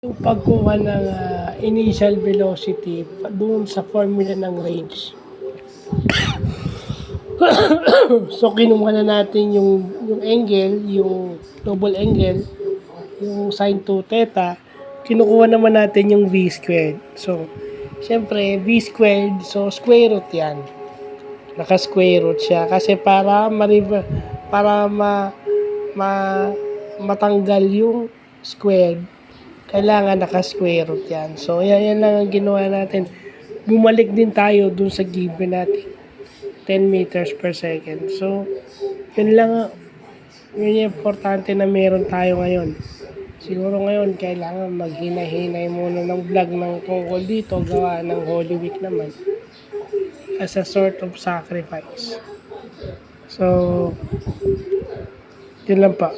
Yung pagkuha ng initial velocity doon sa formula ng range. So kinuha na natin yung angle, yung double angle, yung sin 2 theta. Kinukuha naman natin yung v squared. So, syempre, v squared, so square root yan. Naka-square root siya. Kasi para matanggal yung squared, kailangan naka-square root yan. So, yan lang ang ginawa natin. Bumalik din tayo dun sa given natin. 10 meters per second. So, yun lang. Yun yung importante na meron tayo ngayon. Siguro ngayon, kailangan maghina-hinay muna ng vlog ng tungkol dito. Gawa ng Holy Week naman. As a sort of sacrifice. So, yun lang pa.